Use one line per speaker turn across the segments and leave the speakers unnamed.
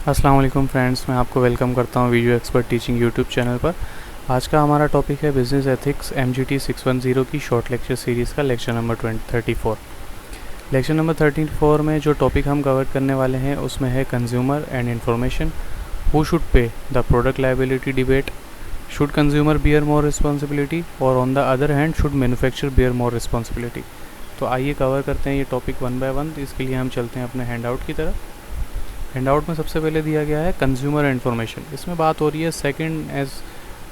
अस्सलाम वालेकुम फ्रेंड्स, मैं आपको वेलकम करता हूं video expert teaching YouTube channel पर। आज का हमारा टॉपिक है बिज़नेस एथिक्स MGT 610 की शॉर्ट लेक्चर सीरीज़ का लेक्चर नंबर 34। लेक्चर नंबर 34 में जो टॉपिक हम कवर करने वाले हैं उसमें है consumer and information, who should pay the product liability debate, should consumer bear more responsibility or on the other hand should manufacture bear more responsibility. तो आइए कवर करते हैं ये टॉपिक वन बाय वन। इसके लिए हम चलते हैं अपने हैंड आउट की तरफ। हैंडआउट में सबसे पहले दिया गया है कंज्यूमर इन्फॉर्मेशन। इसमें बात हो रही है second, as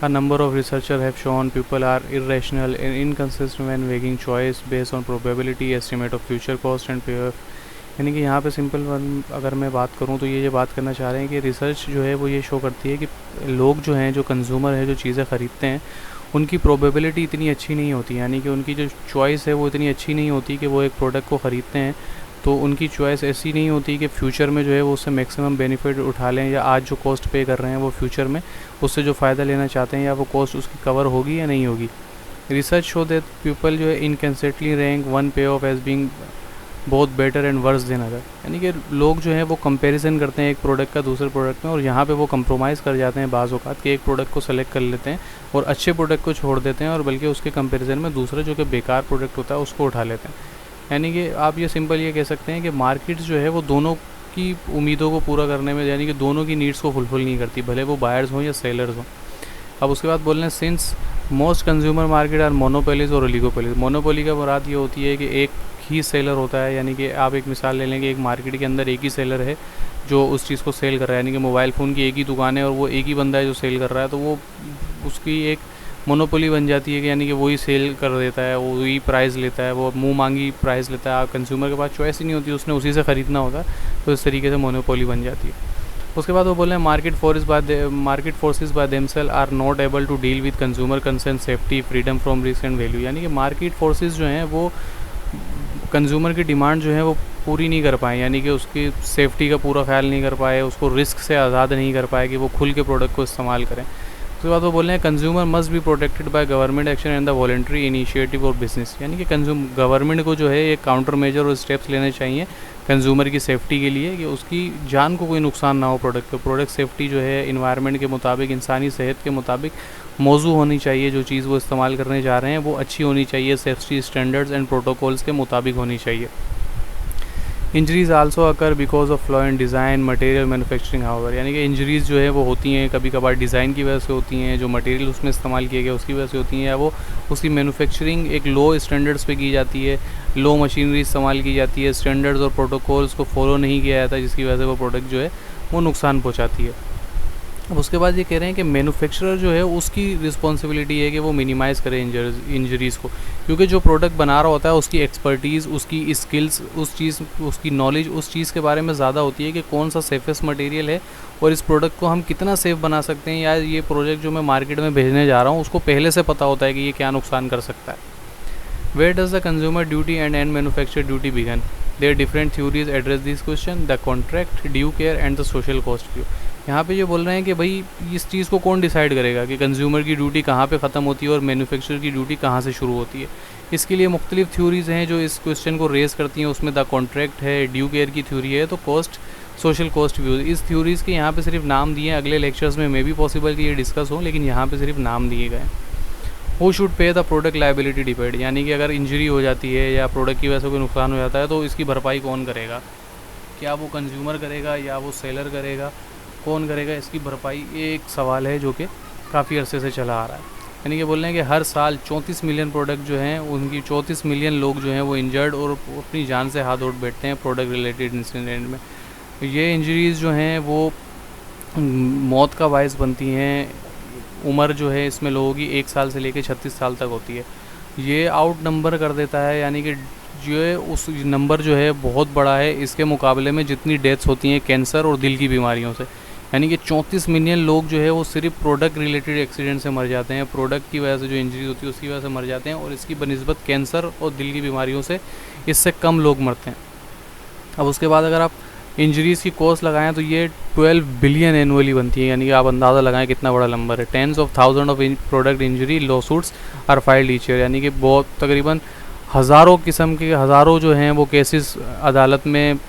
a number of researcher have shown people are irrational and inconsistent when making choice based on probability estimate of future cost and payoff. यानी कि यहाँ पे सिंपल वन अगर मैं बात करूँ तो ये बात करना चाह रहे हैं कि रिसर्च जो है वो ये शो करती है कि लोग जो हैं, जो कंज्यूमर है, जो चीज़ें ख़रीदते हैं, उनकी प्रोबेबिलिटी इतनी अच्छी नहीं होती। यानी कि उनकी जो चॉइस है वो इतनी अच्छी नहीं होती कि वो एक प्रोडक्ट को ख़रीदते हैं तो उनकी चॉइस ऐसी नहीं होती कि फ्यूचर में जो है वो उससे मैक्सिमम बेनिफिट उठा लें, या आज जो कॉस्ट पे कर रहे हैं वो फ्यूचर में उससे जो फ़ायदा लेना चाहते हैं या वो कॉस्ट उसकी कवर होगी या नहीं होगी। रिसर्च शो दैट पीपल जो है इनकंसिस्टेंटली रैंक वन पे ऑफ एज बीइंग बहुत better and worse than other. यानी कि लोग जो हैं वो कंपैरिजन करते हैं एक प्रोडक्ट का दूसरे प्रोडक्ट में, और यहाँ पे वो कंप्रोमाइज़ कर जाते हैं बाज़ औक़ात कि एक प्रोडक्ट को सेलेक्ट कर लेते हैं और अच्छे प्रोडक्ट को छोड़ देते हैं, और बल्कि उसके कंपैरिजन में दूसरा जो कि बेकार प्रोडक्ट होता है उसको उठा लेते हैं। यानी कि आप ये सिंपल ये कह सकते हैं कि मार्केट जो है वो दोनों की उम्मीदों को पूरा करने में, यानी कि दोनों की नीड्स को फुलफिल नहीं करती, भले वो बायर्स हों या सेलर्स हों। अब उसके बाद बोल रहे हैं since most consumer market are monopolies और ओलिगोपोलीज। मोनोपोली का मुराद ये होती है कि एक ही सेलर होता है। यानी कि आप एक मिसाल ले लेंगे, एक मार्केट के अंदर एक ही सेलर है जो उस चीज़ को सेल कर रहा है। यानी कि मोबाइल फ़ोन की एक ही दुकान है और वो एक ही बंदा है जो सेल कर रहा है, तो वो उसकी एक मोनोपोली बन जाती है कि यानी कि वही सेल कर देता है, वो वही प्राइस लेता है, वो मुंह मांगी प्राइस लेता है। आप कंज्यूमर के पास चॉइस ही नहीं होती, उसने उसी से ख़रीदना होता है, तो इस तरीके से मोनोपोली बन जाती है। उसके बाद वो बोले हैं market forces by themselves are not able to deal with consumer concern, safety, freedom from risk and value. यानी कि मार्केट फोर्सेस जो हैं वो कंज्यूमर की डिमांड जो है वो पूरी नहीं कर पाए, यानी कि उसकी सेफ्टी का पूरा ख्याल नहीं कर पाए, उसको रिस्क से आज़ाद नहीं कर पाए कि वो खुल के प्रोडक्ट को इस्तेमाल करें। उसके बाद वो बोल रहे हैं consumer must be protected by government action and the voluntary initiative और बिजनेस। यानी कि गवर्नमेंट को जो है एक काउंटर मेजर और स्टेप्स लेने चाहिए कंज्यूमर की सेफ्टी के लिए कि उसकी जान को कोई नुकसान ना हो। प्रोडक्ट सेफ्टी जो है इन्वायरमेंट के मुताबिक, इंसानी सेहत के मुताबिक मौजू होनी चाहिए। जो चीज़ वो इस्तेमाल करने जा रहे हैं वो अच्छी होनी चाहिए, सेफ्टी स्टैंडर्ड्स एंड प्रोटोकॉल्स के मुताबिक होनी चाहिए। Injuries also occur because of flaw in design material manufacturing however. यानी कि इंजरीज़ जो है वो होती हैं कभी कभार डिज़ाइन की वजह से होती हैं, जो मटेरियल उसमें इस्तेमाल किया गया उसकी वजह से होती हैं, या वो उसकी मैन्युफैक्चरिंग एक लो स्टैंडर्ड्स पे की जाती है, लो मशीनरी इस्तेमाल की जाती है, स्टैंडर्ड्स और प्रोटोकॉल्स को फॉलो नहीं किया जाता, जिसकी वजह से वो प्रोडक्ट जो है वो नुकसान पहुँचाती है। अब उसके बाद ये कह रहे हैं कि मैन्युफैक्चरर जो है उसकी रिस्पॉन्सिबिलिटी है कि वो मिनिमाइज़ करे इंजरीज़ को, क्योंकि जो प्रोडक्ट बना रहा होता है उसकी एक्सपर्टीज़, उसकी स्किल्स, उसकी नॉलेज उस चीज़ के बारे में ज़्यादा होती है कि कौन सा सेफेस्ट मटेरियल है और इस प्रोडक्ट को हम कितना सेफ़ बना सकते हैं, या ये प्रोडक्ट जो मैं मार्केट में भेजने जा रहा हूँ उसको पहले से पता होता है कि ये क्या नुकसान कर सकता है। Where does the consumer duty and end manufacturer duty begin? There are different theories address this question: the contract, due care and the social cost view। यहाँ पे ये बोल रहे हैं कि भाई इस चीज़ को कौन डिसाइड करेगा कि कंज्यूमर की ड्यूटी कहाँ पे ख़त्म होती है और मैन्युफैक्चरर की ड्यूटी कहाँ से शुरू होती है। इसके लिए मुख्तलिफ थ्योरीज़ हैं जो इस क्वेश्चन को रेज़ करती हैं। उसमें द कॉन्ट्रैक्ट है, ड्यू केयर की थ्योरी है, तो कॉस्ट, सोशल कॉस्ट व्यू। इस थ्योरीज़ के यहाँ पे सिर्फ नाम दिए हैं, अगले लेक्चर्स में मे भी पॉसिबल कि ये डिस्कस हो, लेकिन यहाँ पे सिर्फ नाम दिए गए। Who should pay the product liability depend. यानी कि अगर इंजरी हो जाती है या प्रोडक्ट की वजह से कोई नुकसान हो जाता है तो इसकी भरपाई कौन करेगा? क्या वो कंज्यूमर करेगा या वो सेलर करेगा? कौन करेगा इसकी भरपाई? ये एक सवाल है जो कि काफ़ी अरसे से चला आ रहा है। यानी कि बोल रहे हैं कि हर साल 34 मिलियन प्रोडक्ट जो हैं उनकी 34 मिलियन लोग जो हैं वो इंजर्ड और अपनी जान से हाथ धो बैठते हैं प्रोडक्ट रिलेटेड इंसिडेंट में। ये इंजरीज़ जो हैं वो मौत का बायस बनती हैं। उम्र जो है इसमें लोगों की 1 साल से लेकर 36 साल तक होती है। ये आउट नंबर कर देता है, यानी कि जो है उस नंबर जो है बहुत बड़ा है इसके मुकाबले में जितनी डेथ्स होती हैं कैंसर और दिल की बीमारियों से। यानी कि 34 मिलियन लोग जो है वो सिर्फ प्रोडक्ट रिलेटेड एक्सीडेंट से मर जाते हैं, प्रोडक्ट की वजह से जो इंजरी होती है उसकी वजह से मर जाते हैं, और इसकी बनिस्बत कैंसर और दिल की बीमारियों से इससे कम लोग मरते हैं। अब उसके बाद अगर आप इंजरीज़ की कॉस्ट लगाएं तो ये 12 बिलियन एनुअली बनती है। यानी कि आप अंदाज़ा लगाएं कितना बड़ा नंबर है। Tens of thousand of product injury lawsuits are filed each year. यानी कि बहुत तकरीबन हज़ारों किस्म के, हज़ारों जो हैं वो केसेस अदालत में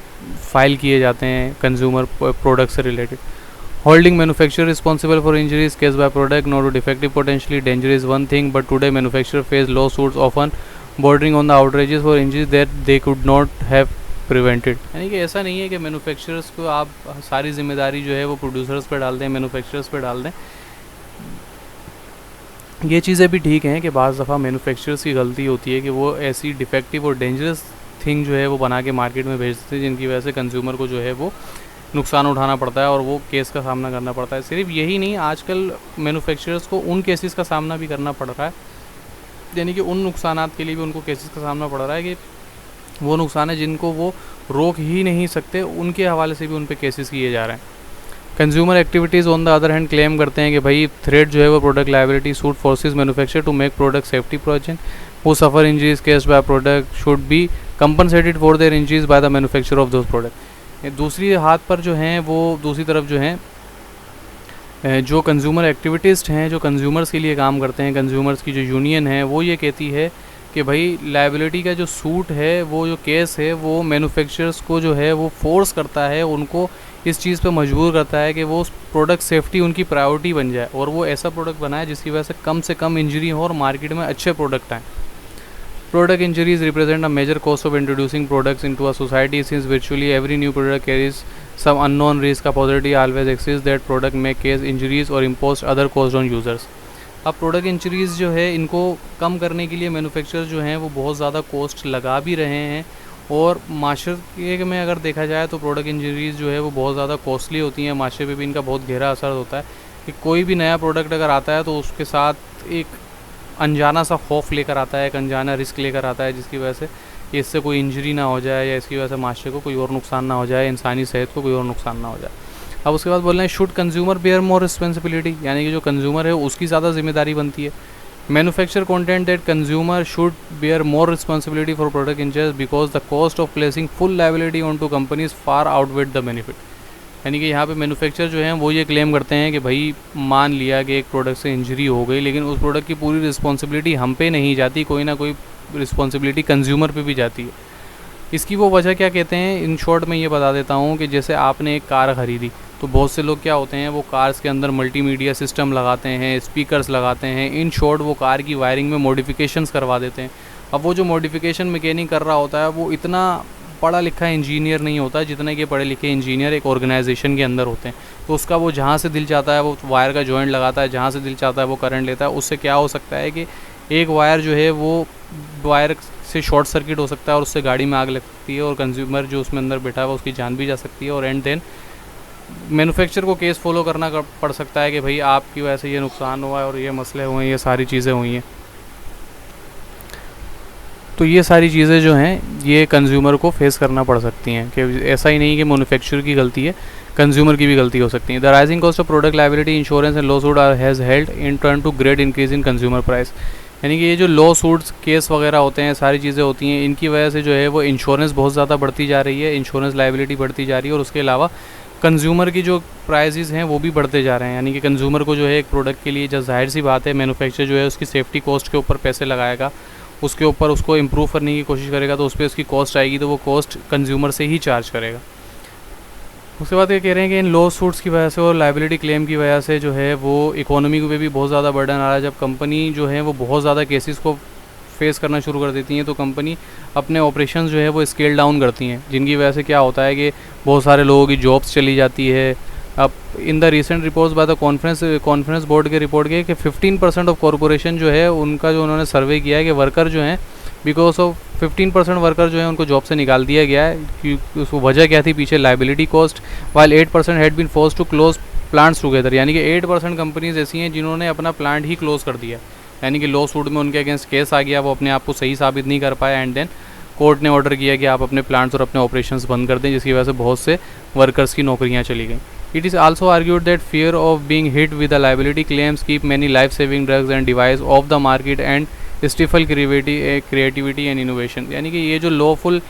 फाइल किए जाते हैं कंज्यूमर प्रोडक्ट से related. Holding manufacturer responsible for injuries case by product not defective potentially danger is one thing, but today manufacturer face law suits often bordering on the outrageous for injuries that they could not have prevented. यानी कि ऐसा नहीं है कि manufacturers को आप सारी जिम्मेदारी जो है वो प्रोड्यूसर्स पे डाल दें, मैन्युफैक्चरर्स पे डाल दें। ये चीज़ें भी ठीक हैं कि बाज़ दफ़ा मैन्युफैक्चरर्स की गलती होती है कि वो ऐसी डिफेक्टिव और डेंजरस थिंग जो है वो बना के मार्केट में भेजते हैं, जिनकी वजह से कंज्यूमर को जो है वो नुकसान उठाना पड़ता है और वो केस का सामना करना पड़ता है। सिर्फ यही नहीं, आजकल मैन्युफैक्चरर्स को उन केसेस का सामना भी करना पड़ रहा है, यानी कि उन नुकसानात के लिए भी उनको केसेस का सामना पड़ रहा है कि वो नुकसान है जिनको वो रोक ही नहीं सकते, उनके हवाले से भी उन पे केसेस किए जा रहे हैं। Consumer activities on the other hand claim करते हैं कि भाई थ्रेड जो है वो product liability suit forces manufacture to make product safety protection who suffer injuries caused by product should be compensated for their injuries by the manufacture of those product. दूसरी हाथ पर जो हैं वो दूसरी तरफ जो हैं जो कंज्यूमर एक्टिविटिस्ट हैं, जो कंज्यूमर्स के लिए काम करते हैं, कंज्यूमर्स की जो यूनियन है वो ये कहती है कि भाई लायबिलिटी का जो सूट है, वो जो केस है, वो मैन्युफैक्चरर्स को जो है वो फोर्स करता है, उनको इस चीज़ पे मजबूर करता है कि वो प्रोडक्ट सेफ्टी उनकी प्रायोरिटी बन जाए और वो ऐसा प्रोडक्ट बनाए जिसकी वजह से कम इंजरी हो और मार्केट में अच्छे प्रोडक्ट आएँ। Product injuries represent a major cost of introducing products into a society, since virtually every new product carries some unknown risk. A possibility always exists that product may cause injuries or impose other costs on users. अब product injuries जो है इनको कम करने के लिए manufacturer जो हैं वो बहुत ज़्यादा कॉस्ट लगा भी रहे हैं और माशरे में अगर देखा जाए तो प्रोडक्ट इंजरीज़ जो है वो बहुत ज़्यादा कॉस्टली होती हैं। माशरे पे भी इनका बहुत गहरा असर होता है कि कोई भी नया प्रोडक्ट अगर आता है तो उसके साथ एक अनजाना सा खौफ लेकर आता है, एक अनजाना रिस्क लेकर आता है, जिसकी वजह से इससे कोई इंजरी ना हो जाए या इसकी वजह से माशरे को कोई और नुकसान ना हो जाए, इंसानी सेहत को कोई और नुकसान ना हो जाए। अब उसके बाद बोल रहे हैं should consumer bear more responsibility, यानी कि जो कंज्यूमर है उसकी ज़्यादा जिम्मेदारी बनती है। Manufacture contend that consumer should bear more responsibility for product injuries because the cost of placing full liability on to companies far outweigh the benefit. यानी कि यहाँ पे मैन्युफैक्चर जो हैं वो ये क्लेम करते हैं कि भाई मान लिया कि एक प्रोडक्ट से इंजरी हो गई, लेकिन उस प्रोडक्ट की पूरी रिस्पॉन्सिबिलिटी हम पे नहीं जाती, कोई ना कोई रिस्पॉन्सिबिलिटी कंज्यूमर पे भी जाती है। इसकी वो वजह क्या कहते हैं, इन शॉर्ट में ये बता देता हूँ कि जैसे आपने एक कार ख़रीदी तो बहुत से लोग क्या होते हैं वो कार्स के अंदर मल्टीमीडिया सिस्टम लगाते हैं, स्पीकर्स लगाते हैं, इन शॉर्ट वो कार की वायरिंग में मॉडिफिकेशंस करवा देते हैं। अब वो जो मॉडिफिकेशन मैकेनिक कर रहा होता है वो इतना पढ़ा लिखा इंजीनियर नहीं होता जितने के पढ़े लिखे इंजीनियर एक ऑर्गेनाइजेशन के अंदर होते हैं। तो उसका वो जहाँ से दिल चाहता है वो वायर का जॉइंट लगाता है, जहाँ से दिल चाहता है वो करंट लेता है। उससे क्या हो सकता है कि एक वायर जो है वो वायर से शॉर्ट सर्किट हो सकता है और उससे गाड़ी में आग लग सकती है और कंज्यूमर जो उसमें अंदर बैठा है उसकी जान भी जा सकती है और एंड देन मैन्युफैक्चर को केस फॉलो करना पड़ सकता है कि भाई आपकी वजह से ये नुकसान हुआ है और ये मसले हुए हैं, ये सारी चीज़ें हुई हैं। तो ये सारी चीज़ें जो हैं ये कंज्यूमर को फेस करना पड़ सकती हैं कि ऐसा ही नहीं कि मैन्युफैक्चरर की गलती है, कंज्यूमर की भी गलती हो सकती है। The rising cost of product liability insurance and lawsuit has held in turn to great increase in consumer price. यानी कि ये जो लॉ सूट्स केस वगैरह होते हैं, सारी चीज़ें होती हैं, इनकी वजह से जो है वो इंश्योरेंस बहुत ज़्यादा बढ़ती जा रही है, इंश्योरेंस लायबिलिटी बढ़ती जा रही है और उसके अलावा कंज्यूमर की जो प्राइसेस हैं वो भी बढ़ते जा रहे हैं। यानी कि कंज्यूमर को जो है एक प्रोडक्ट के लिए, जब जाहिर सी बात है मैन्युफैक्चर जो है उसकी सेफ्टी कॉस्ट के ऊपर पैसे लगाएगा, उसके ऊपर उसको इम्प्रूव करने की कोशिश करेगा तो उस पर उसकी कॉस्ट आएगी, तो वो कॉस्ट कंज्यूमर से ही चार्ज करेगा। उसके बाद ये कह रहे हैं कि इन लॉ सूट्स की वजह से और लायबिलिटी क्लेम की वजह से जो है वो इकोनॉमी पे भी बहुत ज़्यादा बर्डन आ रहा है। जब कंपनी जो है वो बहुत ज़्यादा केसेस को फेस करना शुरू कर देती हैं तो कंपनी अपने ऑपरेशंस जो है वो स्केल डाउन करती हैं, जिनकी वजह से क्या होता है कि बहुत सारे लोगों की जॉब्स चली जाती है। अब in the recent reports by the conference board के रिपोर्ट के कि 15% ऑफ कॉरपोरेशन जो है उनका जो उन्होंने सर्वे किया है कि वर्कर जो हैं बिकॉज ऑफ 15% वर्कर जो है उनको जॉब से निकाल दिया गया है। क्योंकि उसको वजह क्या थी पीछे, liability cost, while 8% had been force to close plants together. यानी कि 8% कंपनीज ऐसी हैं जिन्होंने अपना प्लांट ही क्लोज कर दिया, यानी कि लॉ सूट में उनके अगेंस्ट केस आ गया, वो अपने आप को सही साबित नहीं कर पाया एंड देन कोर्ट ने ऑर्डर किया कि आप अपने प्लांट्स और अपने ऑपरेशंस बंद कर दें, जिसकी वजह से बहुत से वर्कर्स की नौकरियां चली गई। It is also argued that fear of being hit with the liability claims keep many life-saving drugs and devices off the market and stifle creativity and innovation। यानी कि ये जो lawful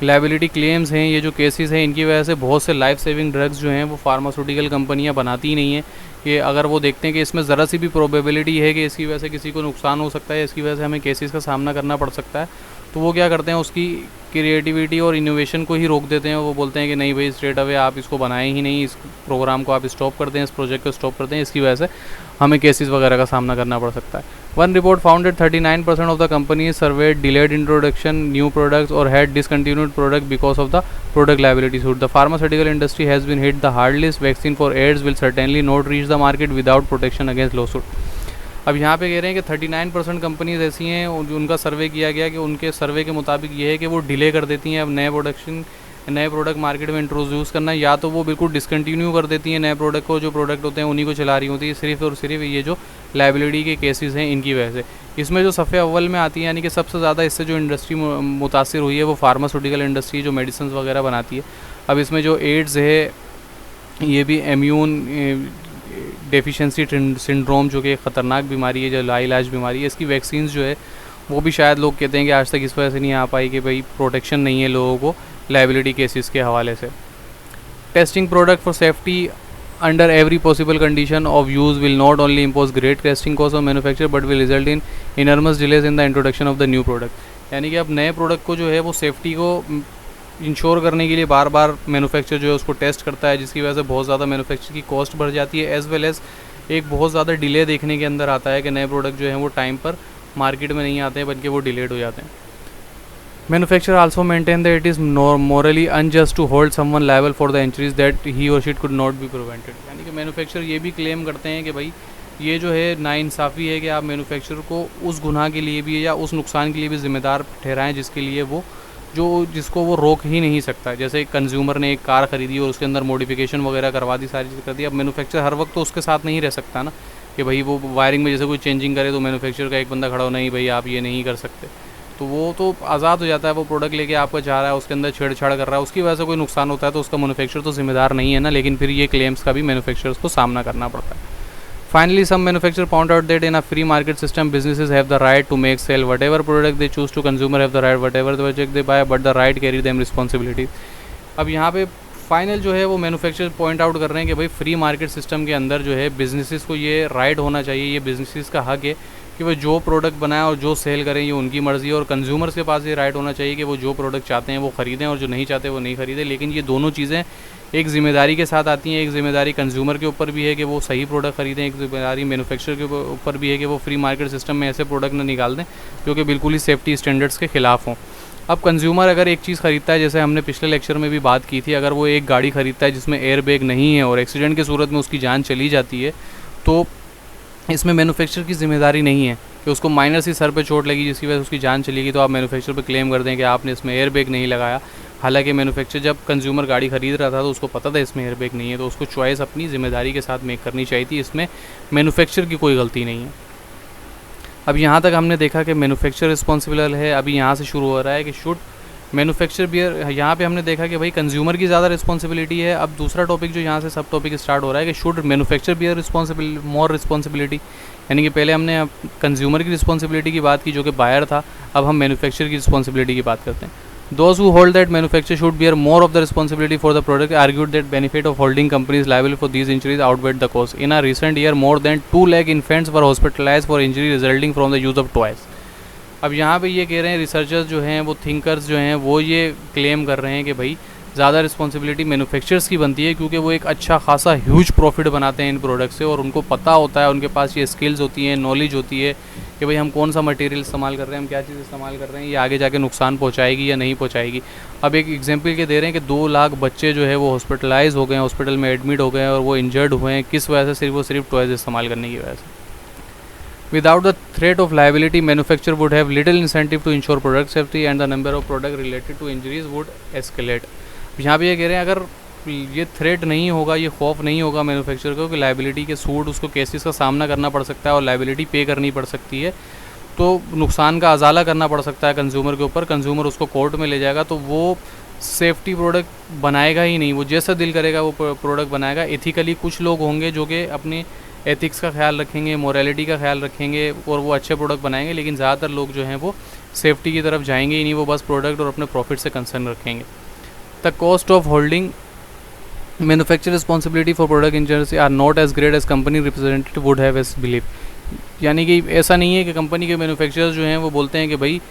लाइबिलिटी क्लेम्स हैं, ये जो केसेस हैं, इनकी वजह से बहुत से लाइफ सेविंग ड्रग्स जो हैं वो फार्मास्यूटिकल कंपनियां बनाती ही नहीं हैं कि अगर वो देखते हैं कि इसमें ज़रा सी भी प्रोबेबिलिटी है कि इसकी वजह से किसी को नुकसान हो सकता है, इसकी वजह से हमें केसेस का सामना करना पड़ सकता है, तो वो क्या करते हैं, उसकी क्रिएटिविटी और इनोवेशन को ही रोक देते हैं। वो बोलते हैं कि नहीं भाई, स्ट्रेट अवे आप इसको बनाएं ही नहीं, इस प्रोग्राम को आप स्टॉप कर दें, इस प्रोजेक्ट को स्टॉप कर दें। इसकी वजह से हमें केसेस वगैरह का सामना करना पड़ सकता है। One report found that 39% of the company surveyed delayed introduction new products और had discontinued product because of the product liability suit. The pharmaceutical industry has been hit the hardest. Vaccine for AIDS will certainly not reach the market without protection against lawsuit. अब यहाँ पे कह रहे हैं कि 39% companies ऐसी हैं, उनका सर्वे किया गया कि उनके सर्वे के मुताबिक ये है कि वो डिले कर देती हैं अब नए प्रोडक्ट मार्केट में इंट्रोड्यूस करना, या तो वो बिल्कुल डिसकंटिन्यू कर देती हैं नए प्रोडक्ट को, जो प्रोडक्ट होते हैं उन्हीं को चला रही होती है, सिर्फ और सिर्फ ये जो लायबिलिटी के केसेस हैं इनकी वजह से। इसमें जो सफ़े अव्वल में आती है, यानी कि सबसे ज़्यादा इससे जो इंडस्ट्री मुतासिर हुई है वो फार्मास्यूटिकल इंडस्ट्री, जो मेडिसिन वगैरह बनाती है। अब इसमें जो एड्स है, ये भी इम्यून डेफिशिएंसी सिंड्रोम, जो कि एक ख़तरनाक बीमारी है, जो लाइलाज बीमारी है, इसकी वैक्सीन्स जो है वो भी शायद लोग कहते हैं कि आज तक इस वजह से नहीं आ पाई कि भाई प्रोटेक्शन नहीं है लोगों को लायबिलिटी केसेस के हवाले से। Testing product for safety under every possible condition of use will not only impose great testing cost of manufacture but will result in enormous delays in the introduction of the new product. यानी कि अब नए product को जो है वो safety को ensure करने के लिए बार बार मैन्युफैक्चर जो है उसको टेस्ट करता है, जिसकी वजह से बहुत ज़्यादा मैन्युफैक्चर की कॉस्ट बढ़ जाती है, एज़ वेल एज़ एक बहुत ज़्यादा डिले देखने के अंदर आता है कि नए प्रोडक्ट जो हैं वो टाइम पर मार्केट में नहीं आते हैं बल्कि वो डिलेड हो जाते हैं। Manufacturer also maintain that it is morally unjust to hold someone liable for the injuries that he or she could not be prevented. यानी कि मैन्युफैक्चरर ये भी क्लेम करते हैं कि भाई ये जो है नाइंसाफ़ी है कि आप मैन्युफैक्चरर को उस गुनाह के लिए भी या उस नुकसान के लिए भी ज़िम्मेदार ठहराएं जिसके लिए वो जिसको वो रोक ही नहीं सकता। जैसे कंज्यूमर ने एक कार ख़रीदी और उसके अंदर मॉडिफिकेशन वगैरह करवा दी, सारी चीज़ कर दी। अब मैन्युफैक्चरर हर वक्त तो उसके साथ नहीं रह सकता ना, कि भाई वो वायरिंग में जैसे कोई चेंजिंग करे तो मैन्युफैक्चरर का एक बंदा खड़ा हो, नहीं भाई आप ये नहीं कर सकते, तो वो तो आज़ाद हो जाता है। वो प्रोडक्ट लेके आपका जा रहा है, उसके अंदर छेड़छाड़ कर रहा है, उसकी वजह से कोई नुकसान होता है तो उसका मैन्युफैक्चरर तो जिम्मेदार नहीं है ना, लेकिन फिर ये क्लेम्स का भी मैन्युफैक्चरर्स को सामना करना पड़ता है। Finally, some manufacturers found out that in a free market system, businesses have the right to make, sell whatever product they choose to. Consumer have the right whatever the project they buy, but the right carry them responsibility. अब यहाँ पे final जो है वो manufacturer point out कर रहे हैं कि भाई फ्री मार्केट सिस्टम के अंदर जो है बिजनेसेस को ये राइट होना चाहिए, ये बिजनेसेस का हक है कि वो जो प्रोडक्ट बनाएं और जो सेल करें ये उनकी मर्ज़ी है, और कंज्यूमर्स के पास ये राइट होना चाहिए कि वो जो प्रोडक्ट चाहते हैं वो ख़रीदें और जो नहीं चाहते वो नहीं ख़रीदें। लेकिन ये दोनों चीज़ें एक ज़िम्मेदारी के साथ आती हैं। एक ज़िम्मेदारी कंज्यूमर के ऊपर भी है कि वो सही प्रोडक्ट ख़रीदें, एक ज़िम्मेदारी मैन्युफैक्चरर के ऊपर भी है कि वो फ्री मार्केट सिस्टम में ऐसे प्रोडक्ट ना निकाल दें जो कि बिल्कुल ही सेफ्टी स्टैंडर्ड्स के ख़िलाफ़ हों। अब कंज्यूमर अगर एक चीज़ ख़रीदता है, जैसे हमने पिछले लेक्चर में भी बात की थी, अगर वो एक गाड़ी ख़रीदता है जिसमें एयर बैग नहीं है और एक्सीडेंट की सूरत में उसकी जान चली जाती है, तो इसमें मैन्युफैक्चरर की ज़िम्मेदारी नहीं है कि उसको माइनर सी सर पे चोट लगी जिसकी वजह से उसकी जान चली गई तो आप मैन्युफैक्चरर पे क्लेम कर दें कि आपने इसमें एयर बैग नहीं लगाया। हालांकि मैन्युफैक्चरर जब कंज्यूमर गाड़ी ख़रीद रहा था तो उसको पता था इसमें एयर बैग नहीं है, तो उसको चॉइस अपनी ज़िम्मेदारी के साथ मेक करनी चाहिए थी। इसमें मैन्युफैक्चरर की कोई गलती नहीं है। अब यहाँ तक हमने देखा कि मैन्युफैक्चरर रिस्पॉन्सिबल है। अभी यहाँ से शुरू हो रहा है कि शुड मैन्युफैक्चरर बियर, यहाँ पे हमने देखा कि भाई कंज्यूमर की ज़्यादा रिस्पॉन्सिबिलिटी है। अब दूसरा टॉपिक जो यहाँ से सब टॉपिक स्टार्ट हो रहा है कि should manufacturer bear more responsibility. यानी कि पहले हमने कंज्यूमर की रिस्पॉन्सिबिलिटी की बात की जो कि बायर था, अब हम मैन्युफैक्चरर की रिस्पॉन्सिबिलिटी की बात करते हैं। Those who hold that manufacturer should bear more of the responsibility for the product argued that benefit of holding companies liable for these injuries outweighed the cost. In a recent year, more than 2 lakh infants were hospitalized for injury resulting from the use of toys. अब यहाँ पे ये कह रहे हैं researchers जो हैं, वो थिंकर्स जो हैं, वो ये क्लेम कर रहे हैं कि भाई ज़्यादा रिस्पॉन्सिबिलिटी मैन्युफैक्चरर्स की बनती है क्योंकि वो एक अच्छा खासा ह्यूज प्रॉफिट बनाते हैं इन प्रोडक्ट से, और उनको पता होता है, उनके पास ये स्किल्स होती हैं, नॉलेज होती है कि भाई हम कौन सा मटेरियल इस्तेमाल कर रहे हैं, हम क्या चीज़ इस्तेमाल कर रहे हैं, ये आगे जाके नुकसान पहुंचाएगी या नहीं पहुंचाएगी। अब एक एग्जांपल के दे रहे हैं कि 2 लाख बच्चे जो है वो हॉस्पिटलाइज हो गए हैं, हॉस्पिटल में एडमिट हो गए हैं और वो इंजर्ड हुए हैं, किस वजह से? सिर्फ टॉयज़ इस्तेमाल करने की वजह से। Without the threat of liability, manufacturer would have little incentive to ensure product safety and the number of product related to injuries would escalate. यहाँ पे ये कह रहे हैं अगर ये थ्रेट नहीं होगा, ये खौफ नहीं होगा मैन्युफैक्चरर को कि लाइबिलिटी के सूट उसको केसेस का सामना करना पड़ सकता है और लाइबिलिटी पे करनी पड़ सकती है, तो नुकसान का अजाला करना पड़ सकता है कंज्यूमर के ऊपर, कंज्यूमर उसको कोर्ट में ले जाएगा, तो वो सेफ्टी प्रोडक्ट बनाएगा ही नहीं। वो जैसा दिल करेगा वो प्रोडक्ट बनाएगा। एथिकली कुछ लोग होंगे जो कि अपने एथिक्स का ख्याल रखेंगे, मोरालिटी का ख्याल रखेंगे और वो अच्छे प्रोडक्ट बनाएंगे, लेकिन ज़्यादातर लोग जो हैं वो सेफ्टी की तरफ जाएंगे ही नहीं, वो बस प्रोडक्ट और अपने प्रॉफिट से कंसर्न रखेंगे। The cost of holding manufacture responsibility for product injuries are not as great as company representative would have us believe. यानी कि ऐसा नहीं है कि कंपनी के मैन्युफैक्चरर्स जो हैं वो बोलते हैं कि भाई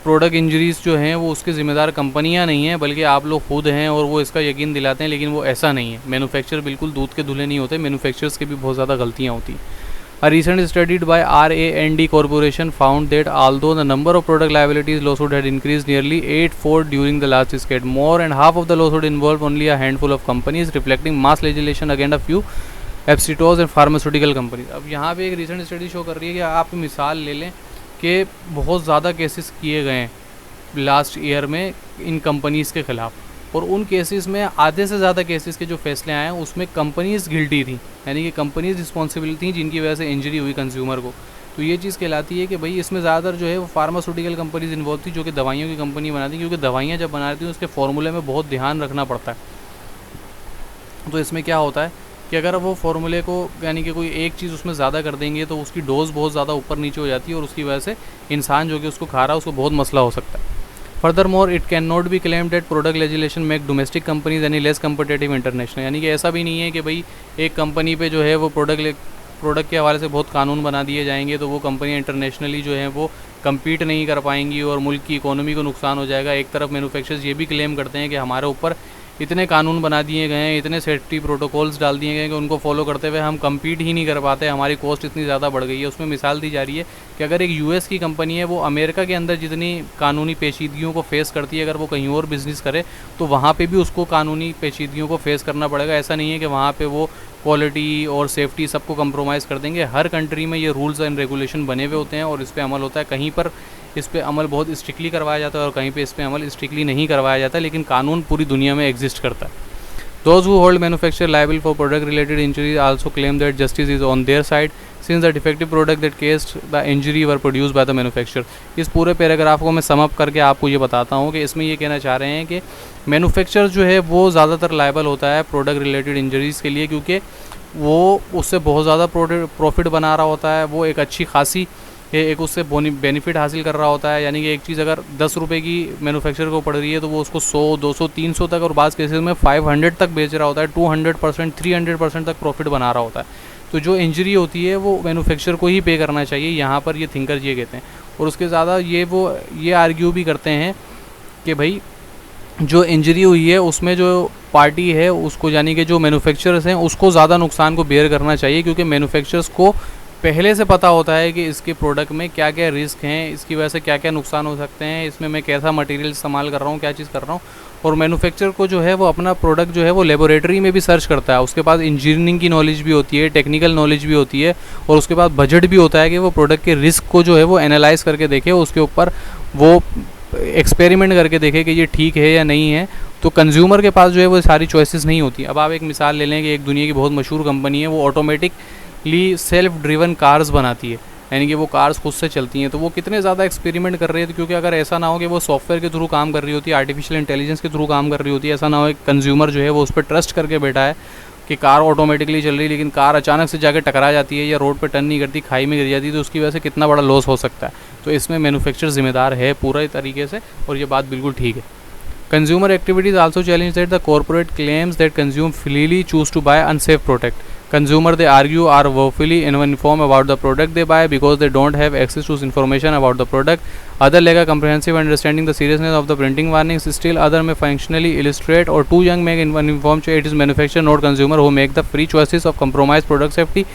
प्रोडक्ट इंजरीज़ जो हैं वो उसके ज़िम्मेदार कंपनियां नहीं हैं, बल्कि आप लोग खुद हैं और वो इसका यकीन दिलाते हैं, लेकिन वो ऐसा नहीं है। मैन्युफैक्चरर बिल्कुल दूध के धुले नहीं होते, मैन्युफैक्चरर्स की भी बहुत ज़्यादा गलतियाँ होती हैं। A recent study by RAND Corporation found that although the number of product liabilities lawsuit had increased nearly 8-fold during the last decade, more and half of the lawsuit involved only a handful of companies, reflecting mass legislation against a few asbestos and pharmaceutical companies. अब यहाँ पे एक recent study show कर रही है कि आप मिसाल ले लें कि बहुत ज़्यादा केसेस किए गए हैं लास्ट ईयर में इन कंपनीज़ के ख़िलाफ़, और उन केसेस में आधे से ज़्यादा केसेस के जो फैसले आए हैं उसमें कंपनीज़ गिल्टी थी, यानी कि कंपनीज़ रिस्पॉन्सिबल थी जिनकी वजह से इंजरी हुई कंज्यूमर को। तो ये चीज़ कहलाती है कि भाई इसमें ज़्यादातर जो है वो फार्मास्यूटिकल कंपनीज इन्वॉल्व थी, जो कि दवाइयों की कंपनी बनाती, क्योंकि दवाइयाँ जब बनाती हैं उसके फार्मूले में बहुत ध्यान रखना पड़ता है। तो इसमें क्या होता है कि अगर वो फार्मूले को यानी कि कोई एक चीज़ उसमें ज़्यादा कर देंगे तो उसकी डोज बहुत ज़्यादा ऊपर नीचे हो जाती है, और उसकी वजह से इंसान जो कि उसको खा रहा है उसको बहुत मसला हो सकता है। Furthermore it can not be claimed that product legislation make domestic companies any less competitive international, यानी कि ऐसा भी नहीं है कि भाई एक कंपनी पे जो है वो प्रोडक्ट के हवाले से बहुत कानून बना दिए जाएंगे तो वो कंपनियाँ इंटरनेशनली जो हैं वो कम्पीट नहीं कर पाएंगी और मुल्क की इकोनॉमी को नुकसान हो जाएगा। एक तरफ मैन्युफैक्चरर्स ये भी क्लेम करते हैं कि हमारे ऊपर इतने कानून बना दिए गए हैं, इतने सेफ्टी प्रोटोकॉल्स डाल दिए गए हैं कि उनको फॉलो करते हुए हम कम्पीट ही नहीं कर पाते, हमारी कॉस्ट इतनी ज़्यादा बढ़ गई है। उसमें मिसाल दी जा रही है कि अगर एक यूएस की कंपनी है वो अमेरिका के अंदर जितनी कानूनी पेचीदगियों को फेस करती है, अगर वो कहीं और बिज़नेस करे तो वहाँ पे भी उसको कानूनी पेचीदगियों को फेस करना पड़ेगा। ऐसा नहीं है कि वहाँ पे वो क्वालिटी और सेफ्टी सबको कंप्रोमाइज़ कर देंगे। हर कंट्री में ये रूल्स एंड रेगुलेशन बने हुए होते हैं और इस पर अमल होता है। कहीं पर इस पे अमल बहुत स्ट्रिक्टली करवाया जाता है और कहीं पे इस पे अमल स्ट्रिक्टली नहीं करवाया जाता, लेकिन कानून पूरी दुनिया में एग्जिस्ट करता है। Those who hold manufacturer liable for product related injuries also claim that justice is on their side since the defective product that caused the injury were produced by the manufacturer। इस पूरे paragraph को मैं sum up करके आपको ये बताता हूँ कि इसमें ये कहना चाह रहे हैं कि मैन्युफैक्चरर जो है वो ज़्यादातर लायबल होता है प्रोडक्ट रिलेटेड इंजरीज़ के लिए, क्योंकि वो उससे बहुत ज़्यादा प्रॉफिट बना रहा होता है, वो एक अच्छी खासी एक उससे बेनिफिट हासिल कर रहा होता है। यानी कि एक चीज़ अगर 10 रुपये की मैन्युफैक्चरर को पड़ रही है तो वो उसको 100, 200, 300 तक और बाज़ केसेस में 500 तक बेच रहा होता है, 200%, 300% तक प्रॉफिट बना रहा होता है। तो जो इंजरी होती है वो मैन्युफैक्चरर को ही पे करना चाहिए, यहाँ पर ये थिंकर ये कहते हैं। और उसके ज़्यादा ये आर्ग्यू भी करते हैं कि भाई जो इंजरी हुई है उसमें जो पार्टी है उसको, यानी कि जो मैन्युफैक्चरर्स हैं उसको ज़्यादा नुकसान को बेयर करना चाहिए, क्योंकि मैन्युफैक्चरर्स को पहले से पता होता है कि इसके प्रोडक्ट में क्या क्या रिस्क हैं, इसकी वजह से क्या क्या नुकसान हो सकते हैं, इसमें मैं कैसा मटेरियल इस्तेमाल कर रहा हूँ, क्या चीज़ कर रहा हूँ। और मैन्युफैक्चरर को जो है वो अपना प्रोडक्ट जो है वो लेबोरेटरी में भी सर्च करता है, उसके पास इंजीनियरिंग की नॉलेज भी होती है, टेक्निकल नॉलेज भी होती है, और उसके बाद बजट भी होता है कि वो प्रोडक्ट के रिस्क को जो है वो एनालाइज़ करके देखे, उसके ऊपर वो एक्सपेरिमेंट करके देखे कि ये ठीक है या नहीं है। तो कंज्यूमर के पास जो है वो सारी चॉइसेस नहीं होती। अब आप एक मिसाल ले लें कि एक दुनिया की बहुत मशहूर कंपनी है, वो ऑटोमेटिकली सेल्फ ड्रिवन कार्स बनाती है, यानी कि वो कार्स खुद से चलती हैं। तो वो कितने ज़्यादा एक्सपेरिमेंट कर रहे थे, क्योंकि अगर ऐसा ना हो कि वो सॉफ्टवेयर के थ्रू काम कर रही होती है, आर्टिफिशियल इंटेलिजेंस के थ्रू काम कर रही होती है, ऐसा ना हो कि कंज्यूमर जो है वो उस पर ट्रस्ट करके बैठा है कि कार ऑटोमेटिकली चल रही है, लेकिन कार अचानक से जाके टकरा जाती है या रोड पे टर्न नहीं करती, खाई में गिर जाती है, तो उसकी वजह से कितना बड़ा लॉस हो सकता है। तो इसमें मैन्युफैक्चरर जिम्मेदार है पूरा तरीके से, और ये बात बिल्कुल ठीक है। Consumer activities also challenge that the corporate claims that consume freely choose to buy unsafe product. Consumer, they argue, are woefully uninformed about the product they buy because they don't have access to information about the product. Other lack a comprehensive understanding the seriousness of the printing warnings. Still other may functionally illustrate or too young make uninformed. It is manufacturer, not consumer, who make the free choices of compromised product safety,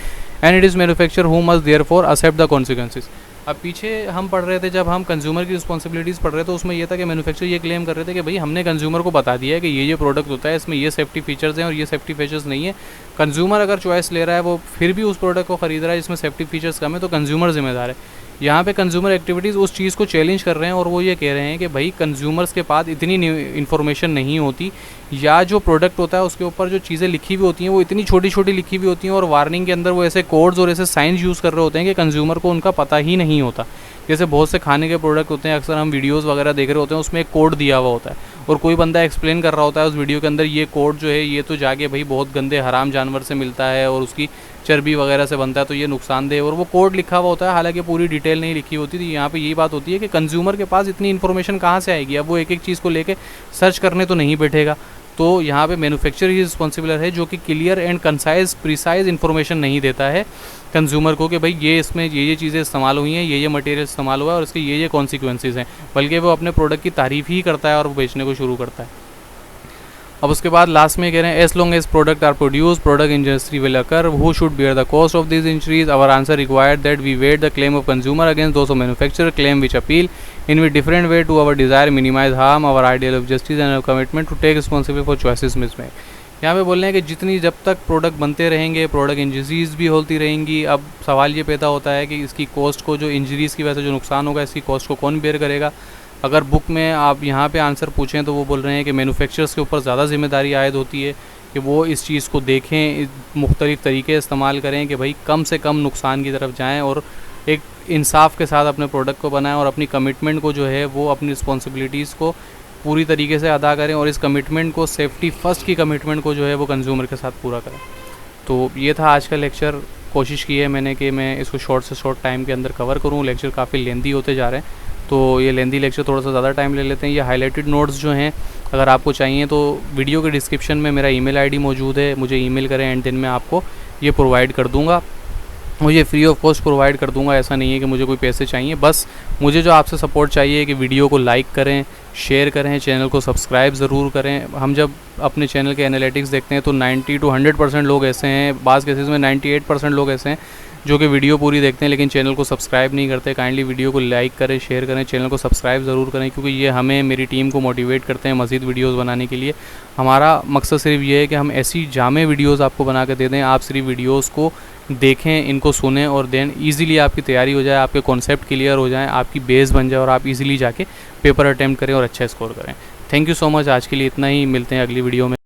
and it is manufacturer who must therefore accept the consequences. अब पीछे हम पढ़ रहे थे जब हम consumer की responsibilities पढ़ रहे थे, उसमें यह था कि मैन्युफैक्चरर ये क्लेम कर रहे थे कि भाई हमने कंज्यूमर को बता दिया है कि ये प्रोडक्ट होता है, इसमें ये सेफ्टी फीचर्स हैं और ये सेफ्टी फीचर्स नहीं है। कंज्यूमर अगर चॉइस ले रहा है, वो फिर भी उस प्रोडक्ट को ख़रीद रहा है जिसमें सेफ्टी फीचर्स कम है, तो कंज्यूमर जिम्मेदार है। यहाँ पे कंज्यूमर एक्टिविटीज़ उस चीज़ को चैलेंज कर रहे हैं और वो ये कह रहे हैं कि भाई कंज्यूमर्स के पास इतनी इन्फॉर्मेशन नहीं होती, या जो प्रोडक्ट होता है उसके ऊपर जो चीज़ें लिखी हुई होती हैं वो इतनी छोटी छोटी लिखी हुई होती हैं, और वार्निंग के अंदर वो ऐसे कोड्स और ऐसे साइंस यूज़ कर रहे होते हैं कि कंज्यूमर को उनका पता ही नहीं होता। जैसे बहुत से खाने के प्रोडक्ट होते हैं, अक्सर हम वीडियोस वगैरह देख रहे होते हैं, उसमें एक कोड दिया हुआ होता है और कोई बंदा एक्सप्लेन कर रहा होता है उस वीडियो के अंदर, ये कोड जो है ये तो जाके भाई बहुत गंदे हराम जानवर से मिलता है और उसकी चर्बी वगैरह से बनता है, तो ये नुकसानदेह, और वो कोड लिखा हुआ होता है, हालांकि पूरी डिटेल नहीं लिखी होती थी। यहाँ पे यही बात होती है कि कंज्यूमर के पास इतनी इन्फॉर्मेशन कहाँ से आएगी। अब वो एक एक चीज़ को लेके सर्च करने तो नहीं बैठेगा, तो यहाँ पे मैन्युफैक्चरर ही रिस्पॉन्सिबल है, जो कि clear and concise precise information नहीं देता है कंज्यूमर को कि भाई ये इसमें ये चीज़ें इस्तेमाल हुई हैं, ये मटेरियल इस्तेमाल हुआ है और इसके ये कॉन्सिक्वेंसेज हैं, बल्कि वो अपने प्रोडक्ट की तारीफ़ ही करता है और वो बेचने को शुरू करता है। अब उसके बाद लास्ट में कह रहे हैं as long as product are produce product injury will occur, who should bear the cost of this injuries, our answer required that we weigh the claim of consumer against those of manufacturer claim which appeal in which different way to our desire minimize harm our ideal of justice and commitment to take responsibility for choices mismade. यहाँ पे बोल रहे हैं कि जितनी जब तक product बनते रहेंगे प्रोडक्ट इंजरीज भी होती रहेंगी। अब सवाल ये पैदा होता है कि इसकी कॉस्ट को, जो इंजरीज़ की वजह से जो नुकसान होगा, इसकी कॉस्ट को कौन बेयर करेगा। अगर बुक में आप यहाँ पे आंसर पूछें तो वो बोल रहे हैं कि मैन्युफैक्चरर्स के ऊपर ज़्यादा जिम्मेदारी आयद होती है कि वो इस चीज़ को देखें, मुख्तलिफ़ तरीके इस्तेमाल करें कि भाई कम से कम नुकसान की तरफ जाएं और एक इंसाफ के साथ अपने प्रोडक्ट को बनाएं और अपनी कमिटमेंट को जो है वो अपनी रिस्पॉन्सिबिलिटीज़ को पूरी तरीके से अदा करें और इस कमिटमेंट को, सेफ्टी फ़र्स्ट की कमिटमेंट को जो है वो कंज्यूमर के साथ पूरा करें। तो ये था आज का लेक्चर। कोशिश की है मैंने कि मैं इसको शॉर्ट से शॉर्ट टाइम के अंदर कवर करूँ। लेक्चर काफ़ी लेंदी होते जा रहे हैं, तो ये लेंदी लेक्चर थोड़ा सा ज़्यादा टाइम ले लेते हैं। ये हाईलाइटेड नोट्स जो हैं अगर आपको चाहिए तो वीडियो के डिस्क्रिप्शन में मेरा ईमेल आईडी मौजूद है, मुझे ईमेल करें एंड दिन मैं आपको ये प्रोवाइड कर दूँगा। मुझे फ्री ऑफ कॉस्ट प्रोवाइड कर दूंगा, ऐसा नहीं है कि मुझे कोई पैसे चाहिए। बस मुझे जो आपसे सपोर्ट चाहिए कि वीडियो को लाइक करें, शेयर करें, चैनल को सब्सक्राइब ज़रूर करें। हम जब अपने चैनल के एनालिटिक्स देखते हैं तो 90 to 100% लोग ऐसे हैं, बाज़ केसेस में 98% लोग ऐसे हैं जो कि वीडियो पूरी देखते हैं लेकिन चैनल को सब्सक्राइब नहीं करते। काइंडली वीडियो को लाइक करें, शेयर करें, चैनल को सब्सक्राइब ज़रूर करें, क्योंकि ये हमें, मेरी टीम को मोटिवेट करते हैं मज़ीद वीडियोस बनाने के लिए। हमारा मकसद सिर्फ ये है कि हम ऐसी जामे वीडियोस आपको बना के दे दें, आप सिर्फ वीडियोस को देखें, इनको सुनें और देन ईज़िली आपकी तैयारी हो जाए, आपके कॉन्सेप्ट क्लियर हो जाए, आपकी बेस बन जाए और आप ईज़िली जाके पेपर अटैम्प्ट करें और अच्छा स्कोर करें। Thank you so much. आज के लिए इतना ही, मिलते हैं अगली वीडियो में।